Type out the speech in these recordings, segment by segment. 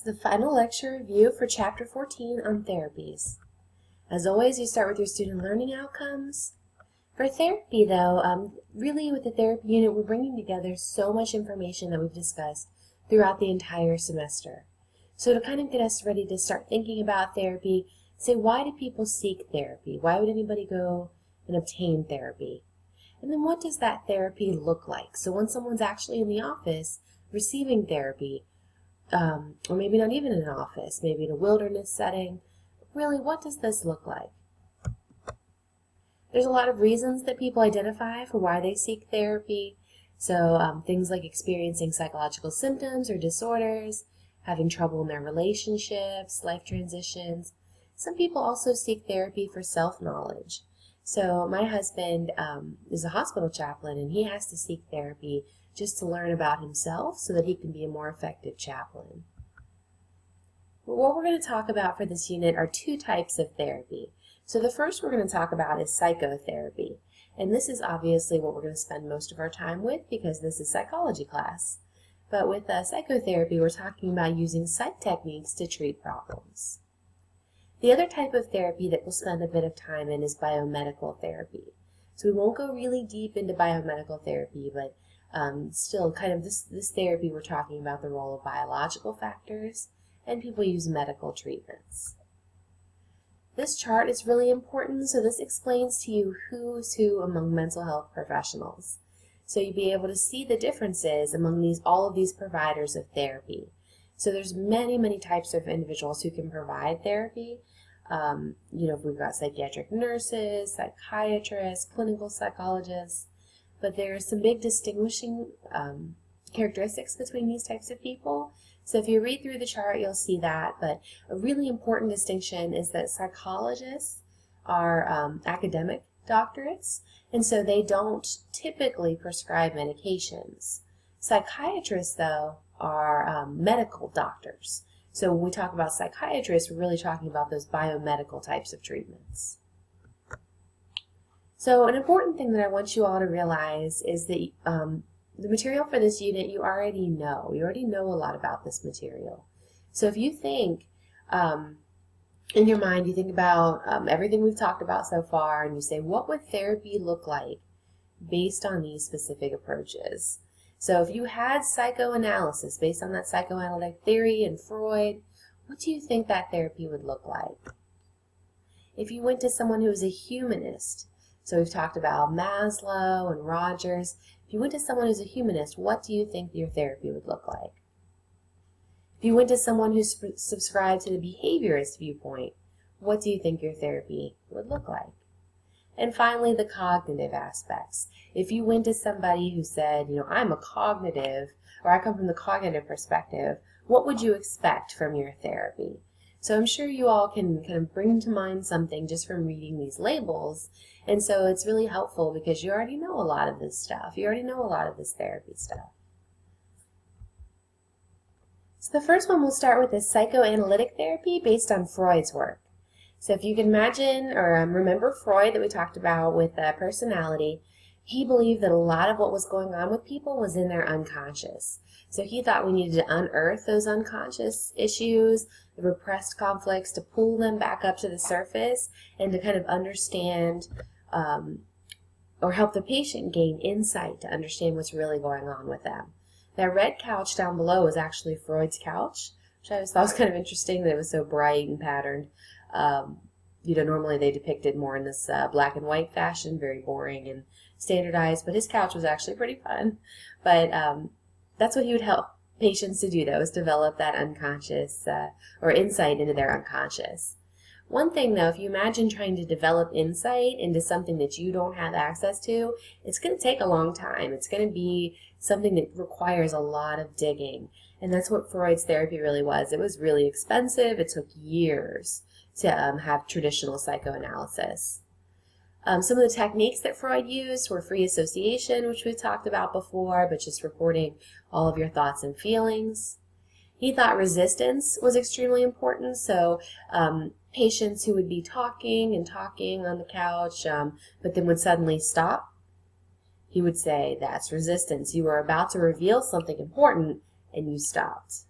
The final lecture review for Chapter 14 on therapies. As always, you start with your student learning outcomes. For therapy, though, really with the therapy unit, we're bringing together so much information that we've discussed throughout the entire semester. So to kind of get us ready to start thinking about therapy, say, why do people seek therapy? Why would anybody go and obtain therapy? And then what does that therapy look like? So when someone's actually in the office receiving therapy, or maybe not even in an office, maybe in a wilderness setting, really, what does this look like? There's a lot of reasons that people identify for why they seek therapy. So things like experiencing psychological symptoms or disorders, having trouble in their relationships, life transitions. Some people also seek therapy for self-knowledge. So my husband is a hospital chaplain, and he has to seek therapy just to learn about himself so that he can be a more effective chaplain. But what we're going to talk about for this unit are two types of therapy. So the first we're going to talk about is psychotherapy. And this is obviously what we're going to spend most of our time with because this is psychology class. But with psychotherapy, we're talking about using psych techniques to treat problems. The other type of therapy that we'll spend a bit of time in is biomedical therapy. So we won't go really deep into biomedical therapy, but still kind of this therapy we're talking about the role of biological factors, and people use medical treatments. This chart is really important, so this explains to you who's who among mental health professionals. So you'll be able to see the differences among all of these providers of therapy. So there's many types of individuals who can provide therapy. We've got psychiatric nurses, psychiatrists, clinical psychologists, but there are some big distinguishing characteristics between these types of people. So if you read through the chart, you'll see that, but a really important distinction is that psychologists are academic doctorates, and so they don't typically prescribe medications. Psychiatrists, though, are medical doctors. So when we talk about psychiatrists, we're really talking about those biomedical types of treatments. So an important thing that I want you all to realize is that the material for this unit you already know. You already know a lot about this material. So if you think, in your mind, you think about everything we've talked about so far, and you say, what would therapy look like based on these specific approaches? So if you had psychoanalysis based on that psychoanalytic theory and Freud, what do you think that therapy would look like? If you went to someone who was a humanist, so we've talked about Maslow and Rogers, if you went to someone who's a humanist, what do you think your therapy would look like? If you went to someone who subscribed to the behaviorist viewpoint, what do you think your therapy would look like? And finally, the cognitive aspects. If you went to somebody who said, I'm a cognitive, or I come from the cognitive perspective, what would you expect from your therapy? So I'm sure you all can kind of bring to mind something just from reading these labels, and so it's really helpful because you already know a lot of this stuff. You already know a lot of this therapy stuff. So the first one we'll start with is psychoanalytic therapy based on Freud's work. So if you can imagine or remember Freud that we talked about with personality, he believed that a lot of what was going on with people was in their unconscious. So he thought we needed to unearth those unconscious issues, the repressed conflicts, to pull them back up to the surface and to kind of understand or help the patient gain insight to understand what's really going on with them. That red couch down below is actually Freud's couch, which I always thought was kind of interesting that it was so bright and patterned. Normally they depict it more in this black and white fashion, very boring and standardized, but his couch was actually pretty fun. But that's what he would help patients to do, though, is develop that unconscious or insight into their unconscious. One thing, though, if you imagine trying to develop insight into something that you don't have access to, it's going to take a long time. It's going to be something that requires a lot of digging. And that's what Freud's therapy really was. It was really expensive. It took years to have traditional psychoanalysis. Some of the techniques that Freud used were free association, which we've talked about before, but just reporting all of your thoughts and feelings. He thought resistance was extremely important, so patients who would be talking on the couch, but then would suddenly stop, he would say, that's resistance. You were about to reveal something important, and you stopped.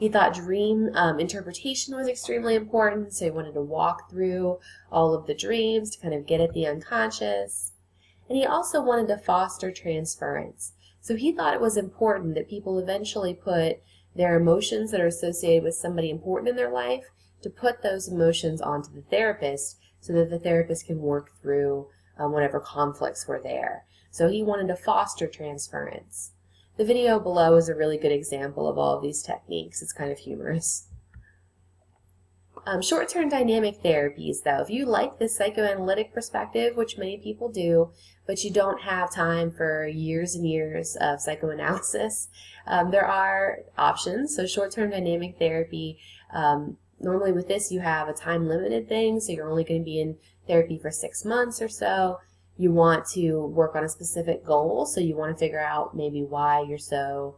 He thought dream interpretation was extremely important, so he wanted to walk through all of the dreams to kind of get at the unconscious. And he also wanted to foster transference. So he thought it was important that people eventually put their emotions that are associated with somebody important in their life, to put those emotions onto the therapist so that the therapist can work through whatever conflicts were there. So he wanted to foster transference. The video below is a really good example of all of these techniques. It's kind of humorous. Short-term dynamic therapies, though. If you like this psychoanalytic perspective, which many people do, but you don't have time for years and years of psychoanalysis, there are options. So short-term dynamic therapy, normally with this you have a time-limited thing, so you're only going to be in therapy for 6 months or so. You want to work on a specific goal, so you want to figure out maybe why you're so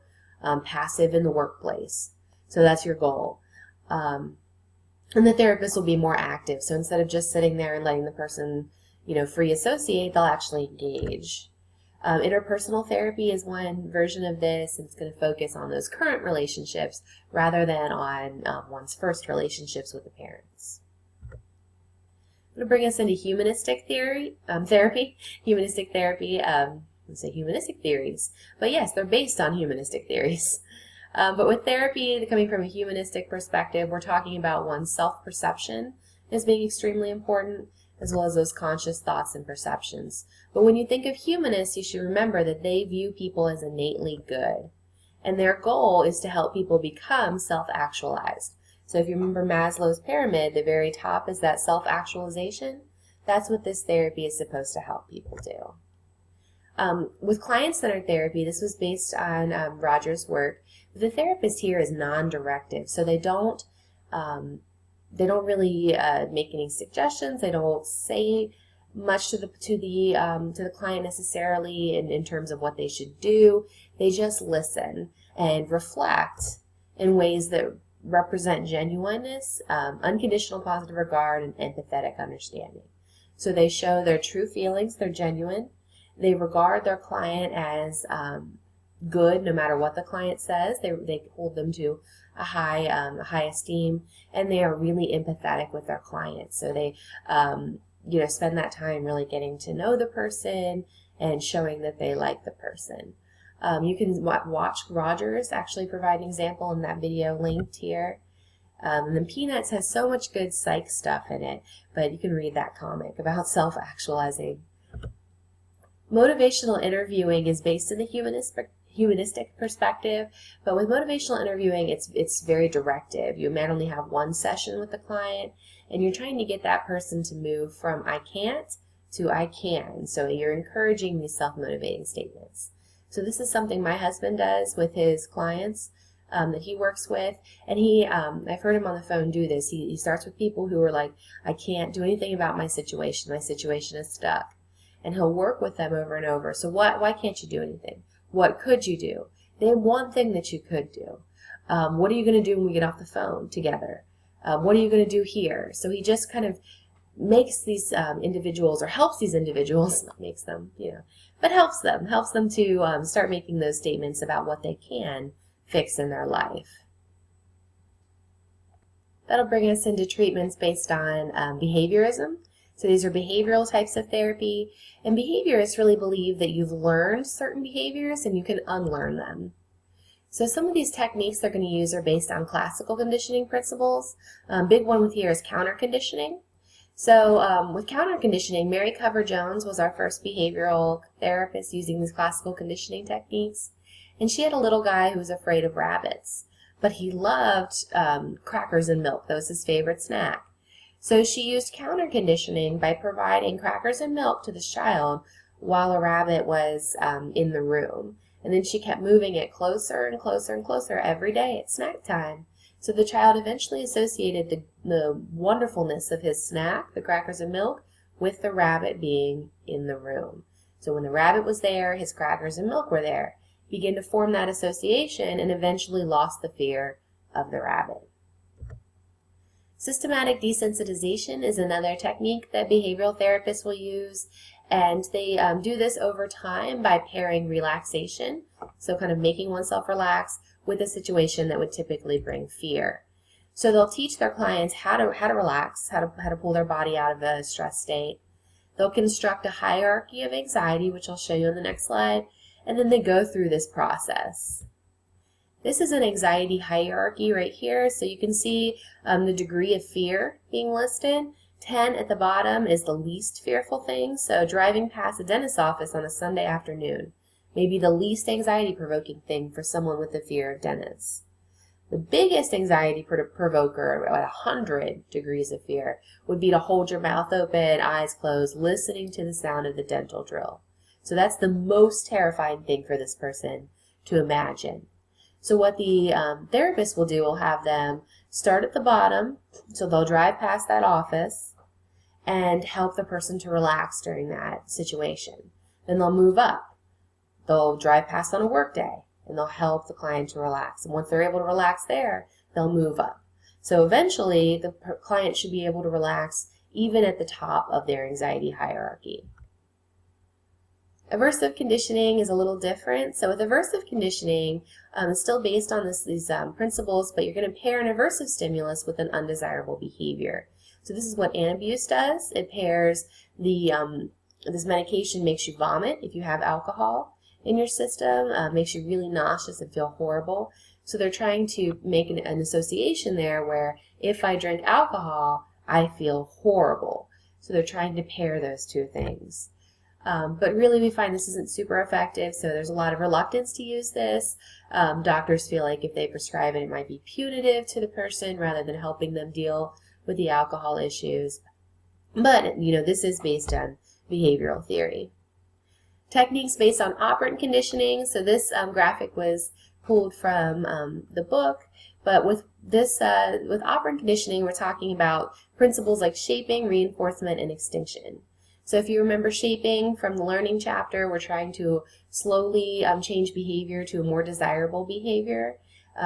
passive in the workplace. So that's your goal. And the therapist will be more active. So instead of just sitting there and letting the person, free associate, they'll actually engage. Interpersonal therapy is one version of this, and it's going to focus on those current relationships rather than on one's first relationships with the parents. I'm going to bring us into humanistic therapy. Humanistic therapy, let's say humanistic theories. But yes, they're based on humanistic theories. But with therapy, coming from a humanistic perspective, we're talking about one's self-perception as being extremely important, as well as those conscious thoughts and perceptions. But when you think of humanists, you should remember that they view people as innately good. And their goal is to help people become self-actualized. So if you remember Maslow's pyramid, the very top is that self-actualization. That's what this therapy is supposed to help people do. With client-centered therapy, this was based on Rogers' work. The therapist here is non-directive, so they don't really make any suggestions. They don't say much to the client necessarily in terms of what they should do. They just listen and reflect in ways that represent genuineness, unconditional positive regard, and empathetic understanding. So they show their true feelings, they're genuine. They regard their client as good no matter what the client says. They hold them to a high esteem, and they are really empathetic with their clients. So they spend that time really getting to know the person and showing that they like the person. You can watch Rogers actually provide an example in that video linked here. And then Peanuts has so much good psych stuff in it, but you can read that comic about self-actualizing. Motivational interviewing is based in the humanistic perspective, but with motivational interviewing, it's very directive. You might only have one session with the client, and you're trying to get that person to move from I can't to I can. So you're encouraging these self-motivating statements. So this is something my husband does with his clients that he works with, and I've heard him on the phone do this. He starts with people who are like, I can't do anything about my situation is stuck. And he'll work with them over and over. So why can't you do anything? What could you do? Name one thing that you could do. What are you going to do when we get off the phone together? What are you going to do here? So he just kind of makes these individuals, or helps these individuals, not makes them, but helps them to start making those statements about what they can fix in their life. That'll bring us into treatments based on behaviorism. So these are behavioral types of therapy, and behaviorists really believe that you've learned certain behaviors and you can unlearn them. So some of these techniques they're going to use are based on classical conditioning principles. Big one with here is counter conditioning. So with counter conditioning, Mary Cover Jones was our first behavioral therapist using these classical conditioning techniques, and she had a little guy who was afraid of rabbits, but he loved crackers and milk. That was his favorite snack. So she used counter conditioning by providing crackers and milk to this child while a rabbit was in the room. And then she kept moving it closer and closer and closer every day at snack time. So the child eventually associated the wonderfulness of his snack, the crackers and milk, with the rabbit being in the room. So when the rabbit was there, his crackers and milk were there. He began to form that association and eventually lost the fear of the rabbit. Systematic desensitization is another technique that behavioral therapists will use, and they do this over time by pairing relaxation, so kind of making oneself relax, with a situation that would typically bring fear. So they'll teach their clients how to relax, how to pull their body out of a stress state. They'll construct a hierarchy of anxiety, which I'll show you on the next slide, and then they go through this process. This is an anxiety hierarchy right here, so you can see the degree of fear being listed. 10 at the bottom is the least fearful thing, so driving past a dentist's office on a Sunday afternoon may be the least anxiety-provoking thing for someone with the fear of dentists. The biggest anxiety provoker at 100 degrees of fear would be to hold your mouth open, eyes closed, listening to the sound of the dental drill. So that's the most terrifying thing for this person to imagine. So what the therapist will do will have them start at the bottom, so they'll drive past that office and help the person to relax during that situation. Then they'll move up. They'll drive past on a work day, and they'll help the client to relax. And once they're able to relax there, they'll move up. So eventually, the client should be able to relax even at the top of their anxiety hierarchy. Aversive conditioning is a little different. So with aversive conditioning, it's still based on these principles, but you're going to pair an aversive stimulus with an undesirable behavior. So this is what Antabuse does. It pairs this medication makes you vomit if you have alcohol in your system, makes you really nauseous and feel horrible. So they're trying to make an association there where if I drink alcohol, I feel horrible. So they're trying to pair those two things. But really we find this isn't super effective, so there's a lot of reluctance to use this. Doctors feel like if they prescribe it, it might be punitive to the person rather than helping them deal with the alcohol issues. But, this is based on behavioral theory. Techniques based on operant conditioning. So this graphic was pulled from the book, but with operant conditioning, we're talking about principles like shaping, reinforcement, and extinction. So if you remember shaping from the learning chapter, we're trying to slowly change behavior to a more desirable behavior,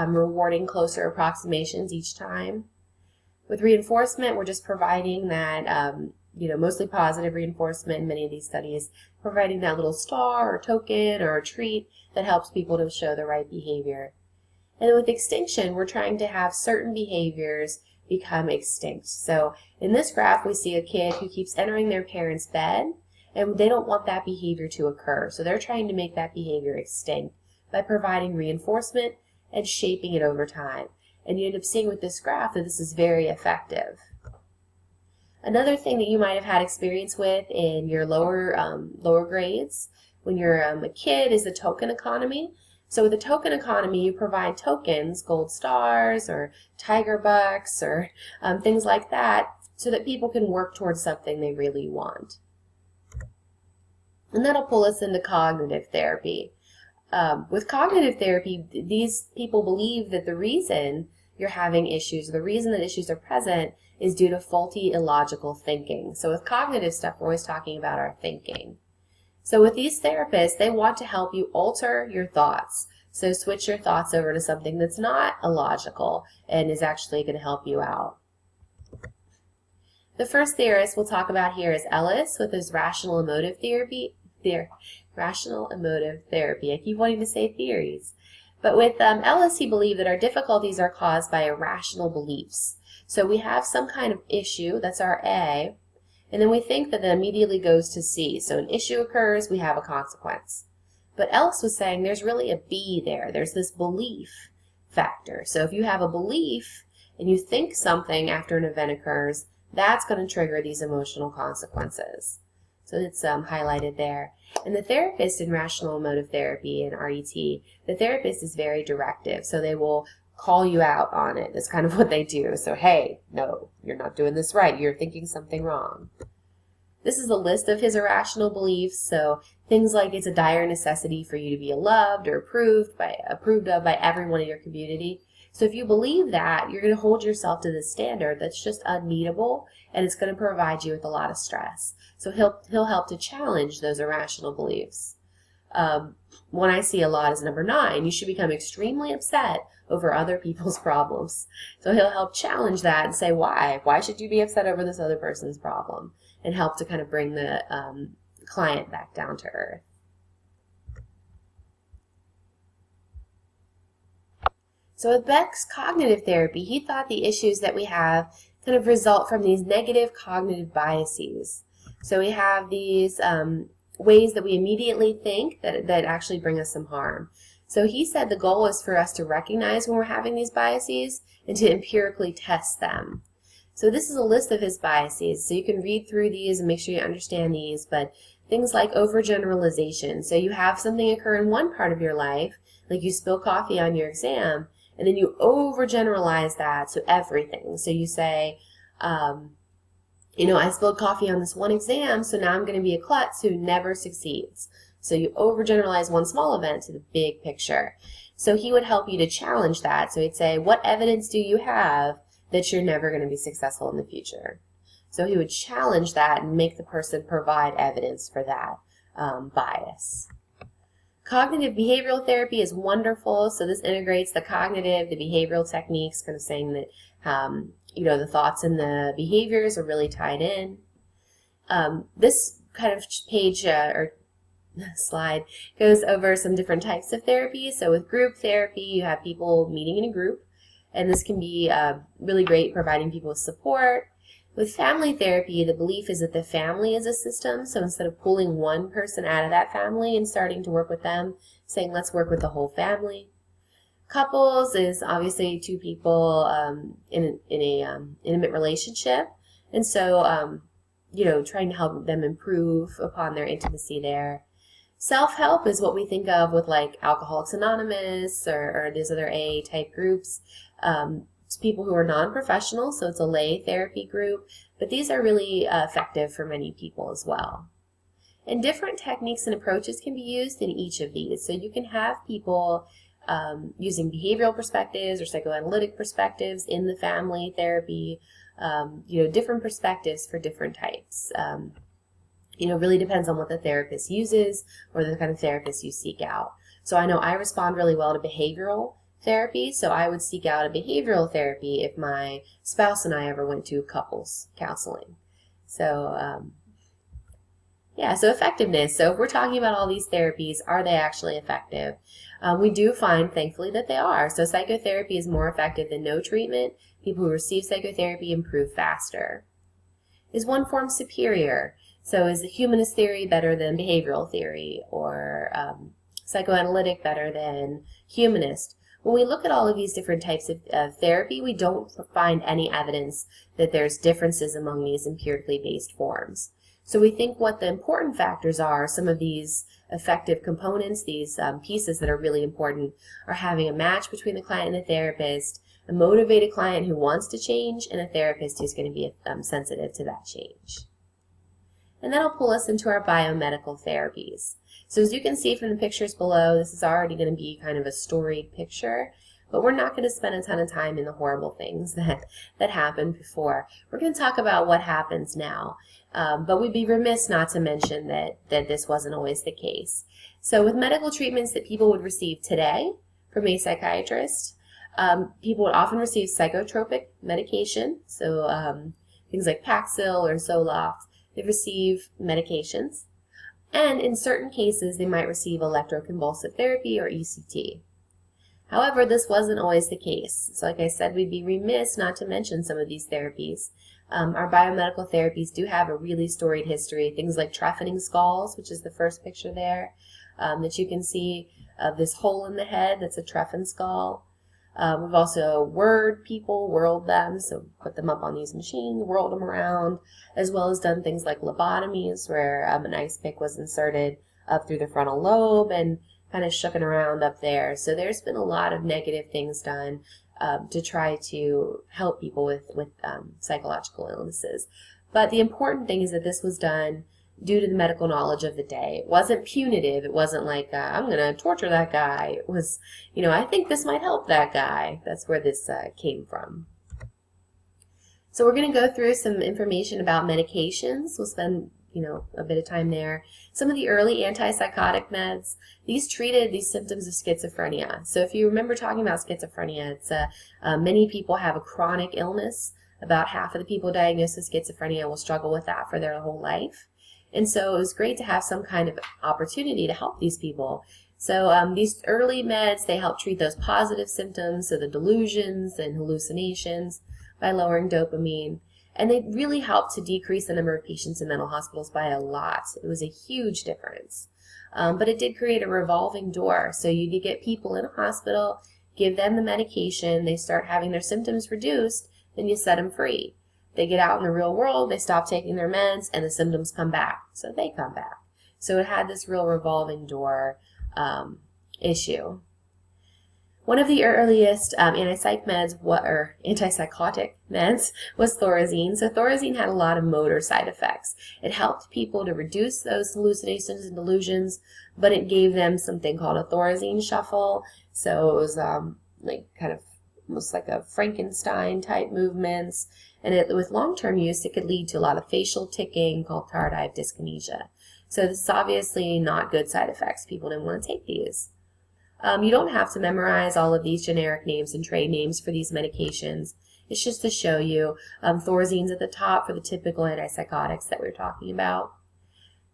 rewarding closer approximations each time. With reinforcement, we're just providing that, mostly positive reinforcement in many of these studies, providing that little star or token or a treat that helps people to show the right behavior. And then with extinction, we're trying to have certain behaviors become extinct. So in this graph, we see a kid who keeps entering their parents' bed, and they don't want that behavior to occur. So they're trying to make that behavior extinct by providing reinforcement and shaping it over time. And you end up seeing with this graph that this is very effective. Another thing that you might have had experience with in your lower grades when you're a kid is the token economy. So with the token economy, you provide tokens, gold stars or tiger bucks or things like that, so that people can work towards something they really want. And that'll pull us into cognitive therapy. With cognitive therapy, these people believe that the reason you're having issues, the reason that issues are present, is due to faulty illogical thinking. So with cognitive stuff, we're always talking about our thinking. So with these therapists, they want to help you alter your thoughts. So switch your thoughts over to something that's not illogical and is actually going to help you out. The first theorist we'll talk about here is Ellis with his rational emotive therapy. Rational emotive therapy. I keep wanting to say theories. But with Ellis, he believed that our difficulties are caused by irrational beliefs. So we have some kind of issue, that's our A, and then we think that it immediately goes to C. So an issue occurs, we have a consequence. But Ellis was saying there's really a B there. There's this belief factor. So if you have a belief and you think something after an event occurs, that's going to trigger these emotional consequences. So it's highlighted there. And the therapist in rational emotive therapy and RET, the therapist is very directive. So they will call you out on it. That's kind of what they do. So, hey, no, you're not doing this right. You're thinking something wrong. This is a list of his irrational beliefs. So things like it's a dire necessity for you to be loved or approved of by everyone in your community. So if you believe that, you're going to hold yourself to this standard that's just unmeetable, and it's going to provide you with a lot of stress. So he'll help to challenge those irrational beliefs. One I see a lot is number 9. You should become extremely upset over other people's problems. So he'll help challenge that and say, why? Why should you be upset over this other person's problem? And help to kind of bring the client back down to earth. So with Beck's cognitive therapy, he thought the issues that we have kind of result from these negative cognitive biases. So we have these ways that we immediately think that actually bring us some harm. So he said the goal is for us to recognize when we're having these biases and to empirically test them. So this is a list of his biases. So you can read through these and make sure you understand these, but things like overgeneralization. So you have something occur in one part of your life, like you spill coffee on your exam, and then you overgeneralize that to everything. So you say, I spilled coffee on this one exam, so now I'm going to be a klutz who never succeeds. So you overgeneralize one small event to the big picture. So he would help you to challenge that. So he'd say, what evidence do you have that you're never going to be successful in the future? So he would challenge that and make the person provide evidence for that bias. Cognitive behavioral therapy is wonderful. So this integrates the cognitive, the behavioral techniques, kind of saying that, the thoughts and the behaviors are really tied in. This kind of page or slide goes over some different types of therapy. So with group therapy, you have people meeting in a group, and this can be really great providing people with support. With family therapy, the belief is that the family is a system, so instead of pulling one person out of that family and starting to work with them, saying let's work with the whole family. Couples is obviously two people in an intimate relationship, and so trying to help them improve upon their intimacy there. Self-help is what we think of with like Alcoholics Anonymous or these other AA type groups. It's people who are non-professional, so it's a lay therapy group, but these are really effective for many people as well. And different techniques and approaches can be used in each of these. So you can have people using behavioral perspectives or psychoanalytic perspectives in the family therapy, different perspectives for different types. Really depends on what the therapist uses or the kind of therapist you seek out. So I know I respond really well to behavioral therapy, so I would seek out a behavioral therapy if my spouse and I ever went to couples counseling. So, so effectiveness. So if we're talking about all these therapies, are they actually effective? We do find, thankfully, that they are. So psychotherapy is more effective than no treatment. People who receive psychotherapy improve faster. Is one form superior? So is the humanist theory better than behavioral theory, or psychoanalytic better than humanist? When we look at all of these different types of therapy, we don't find any evidence that there's differences among these empirically based forms. So we think what the important factors are, some of these effective components, these pieces that are really important, are having a match between the client and the therapist, a motivated client who wants to change, and a therapist who's going to be sensitive to that change. And that'll pull us into our biomedical therapies. So as you can see from the pictures below, this is already going to be kind of a storied picture, but we're not going to spend a ton of time in the horrible things that happened before. We're going to talk about what happens now, but we'd be remiss not to mention that this wasn't always the case. So with medical treatments that people would receive today from a psychiatrist, people would often receive psychotropic medication, so things like Paxil or Zoloft. They receive medications, and in certain cases they might receive electroconvulsive therapy or ECT. However, this wasn't always the case. So like I said, we'd be remiss not to mention some of these therapies. Our biomedical therapies do have a really storied history. Things like trephining skulls, which is the first picture there, that you can see of this hole in the head, that's a trephine skull. We've also whirled them, so put them up on these machines, whirled them around, as well as done things like lobotomies, where an ice pick was inserted up through the frontal lobe and kind of shooken around up there. So there's been a lot of negative things done to try to help people with psychological illnesses. But the important thing is that this was done due to the medical knowledge of the day. It wasn't punitive. It wasn't like, I'm going to torture that guy. It was, I think this might help that guy. That's where this came from. So we're going to go through some information about medications. We'll spend, a bit of time there. Some of the early antipsychotic meds, these treated these symptoms of schizophrenia. So if you remember talking about schizophrenia, it's many people have a chronic illness. About half of the people diagnosed with schizophrenia will struggle with that for their whole life. And so it was great to have some kind of opportunity to help these people. So these early meds, they help treat those positive symptoms, so the delusions and hallucinations, by lowering dopamine. And they really helped to decrease the number of patients in mental hospitals by a lot. It was a huge difference. But it did create a revolving door. So you get people in a hospital, give them the medication, they start having their symptoms reduced, then you set them free. They get out in the real world, they stop taking their meds, and the symptoms come back. So they come back. So it had this real revolving door issue. One of the earliest antipsychotic meds was Thorazine. So Thorazine had a lot of motor side effects. It helped people to reduce those hallucinations and delusions, but it gave them something called a Thorazine shuffle. So it was like kind of almost like a Frankenstein type movements. And with long-term use, it could lead to a lot of facial ticking called tardive dyskinesia. So this is obviously not good side effects. People didn't want to take these. You don't have to memorize all of these generic names and trade names for these medications. It's just to show you. Thorazine's at the top for the typical antipsychotics that we were talking about.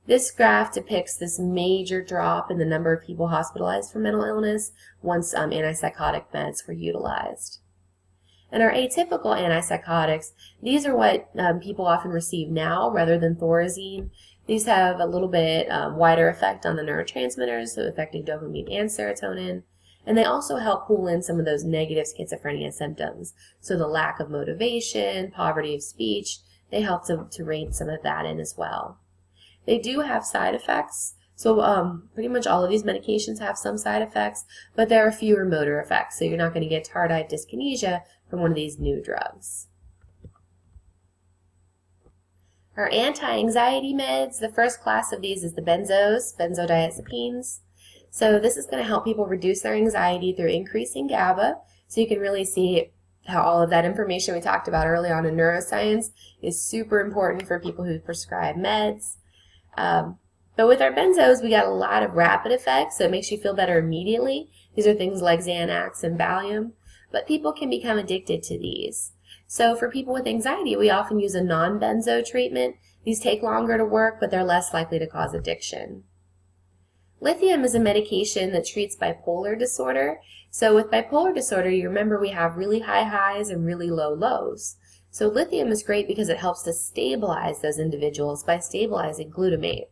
This graph depicts this major drop in the number of people hospitalized for mental illness once antipsychotic meds were utilized. And our atypical antipsychotics, these are what people often receive now rather than Thorazine. These have a little bit wider effect on the neurotransmitters, so affecting dopamine and serotonin. And they also help pull in some of those negative schizophrenia symptoms. So the lack of motivation, poverty of speech, they help to rein some of that in as well. They do have side effects. So pretty much all of these medications have some side effects, but there are fewer motor effects. So you're not going to get tardive dyskinesia from one of these new drugs. Our anti-anxiety meds, the first class of these is the benzodiazepines. So this is going to help people reduce their anxiety through increasing GABA. So you can really see how all of that information we talked about early on in neuroscience is super important for people who prescribe meds. But with our benzos, we got a lot of rapid effects, so it makes you feel better immediately. These are things like Xanax and Valium, but people can become addicted to these. So for people with anxiety, we often use a non-benzo treatment. These take longer to work, but they're less likely to cause addiction. Lithium is a medication that treats bipolar disorder. So with bipolar disorder, you remember we have really high highs and really low lows. So lithium is great because it helps to stabilize those individuals by stabilizing glutamate.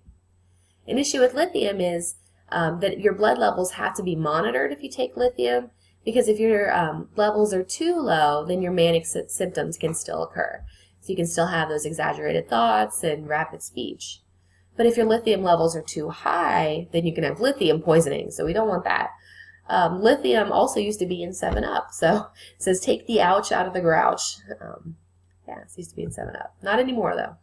An issue with lithium is that your blood levels have to be monitored if you take lithium, because if your levels are too low, then your manic symptoms can still occur. So you can still have those exaggerated thoughts and rapid speech. But if your lithium levels are too high, then you can have lithium poisoning, so we don't want that. Lithium also used to be in 7-Up, so it says take the ouch out of the grouch. Yeah, it used to be in 7-Up. Not anymore, though.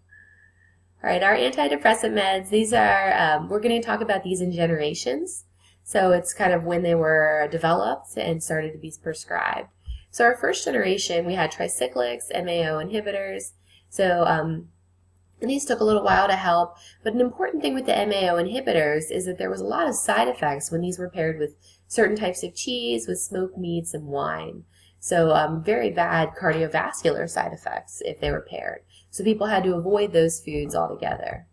All right, our antidepressant meds, these are, we're going to talk about these in generations. So it's kind of when they were developed and started to be prescribed. So our first generation, we had tricyclics, MAO inhibitors. So and these took a little while to help. But an important thing with the MAO inhibitors is that there was a lot of side effects when these were paired with certain types of cheese, with smoked meats, and wine. So very bad cardiovascular side effects if they were paired. So people had to avoid those foods altogether.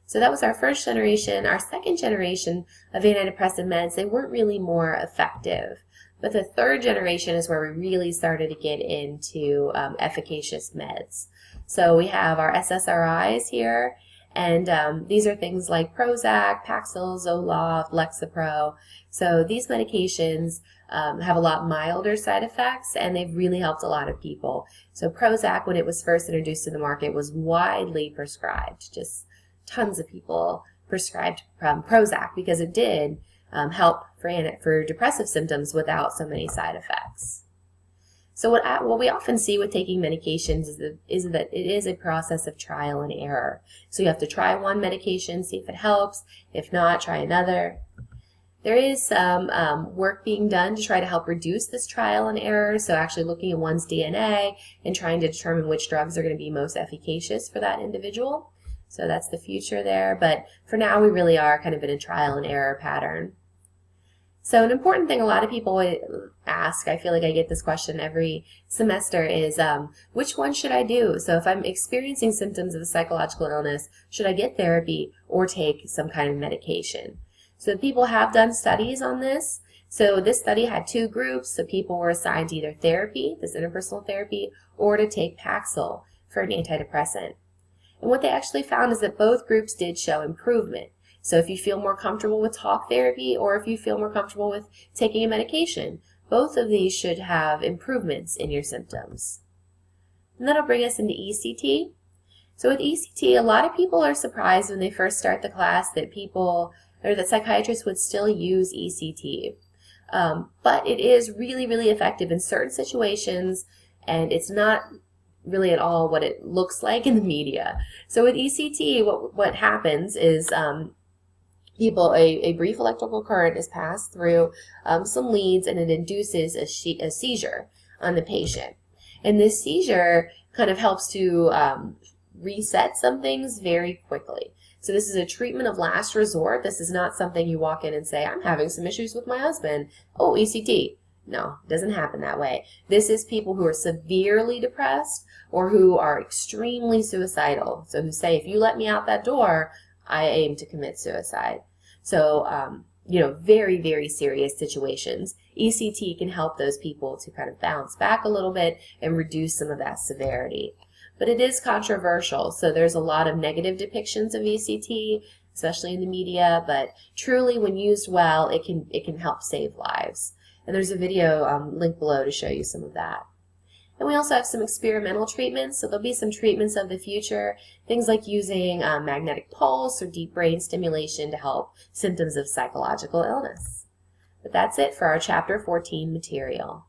So that was our first generation. Our second generation of antidepressant meds, they weren't really more effective. But the third generation is where we really started to get into efficacious meds. So we have our SSRIs here, and these are things like Prozac, Paxil, Zoloft, Lexapro. So these medications have a lot milder side effects, and they've really helped a lot of people. So Prozac, when it was first introduced to the market, was widely prescribed. Just tons of people prescribed Prozac because it did help for depressive symptoms without so many side effects. So what we often see with taking medications is that it is a process of trial and error. So you have to try one medication, see if it helps. If not, try another. There is some work being done to try to help reduce this trial and error, so actually looking at one's DNA and trying to determine which drugs are going to be most efficacious for that individual. So that's the future there, but for now we really are kind of in a trial and error pattern. So an important thing a lot of people ask, I feel like I get this question every semester, is which one should I do? So if I'm experiencing symptoms of a psychological illness, should I get therapy or take some kind of medication? So people have done studies on this. So this study had two groups. So people were assigned to either therapy, this interpersonal therapy, or to take Paxil for an antidepressant. And what they actually found is that both groups did show improvement. So if you feel more comfortable with talk therapy or if you feel more comfortable with taking a medication, both of these should have improvements in your symptoms. And that'll bring us into ECT. So with ECT, a lot of people are surprised when they first start the class that that psychiatrists would still use ECT. But it is really, really effective in certain situations, and it's not really at all what it looks like in the media. So with ECT, what happens is a brief electrical current is passed through some leads, and it induces a seizure on the patient. And this seizure kind of helps to reset some things very quickly. So this is a treatment of last resort. This is not something you walk in and say, I'm having some issues with my husband. Oh, ECT. No, it doesn't happen that way. This is people who are severely depressed or who are extremely suicidal. So who say, if you let me out that door, I aim to commit suicide. So, very, very serious situations. ECT can help those people to kind of bounce back a little bit and reduce some of that severity. But it is controversial, so there's a lot of negative depictions of ECT, especially in the media, but truly when used well, it can help save lives. And there's a video linked below to show you some of that. And we also have some experimental treatments, so there'll be some treatments of the future, things like using magnetic pulse or deep brain stimulation to help symptoms of psychological illness. But that's it for our Chapter 14 material.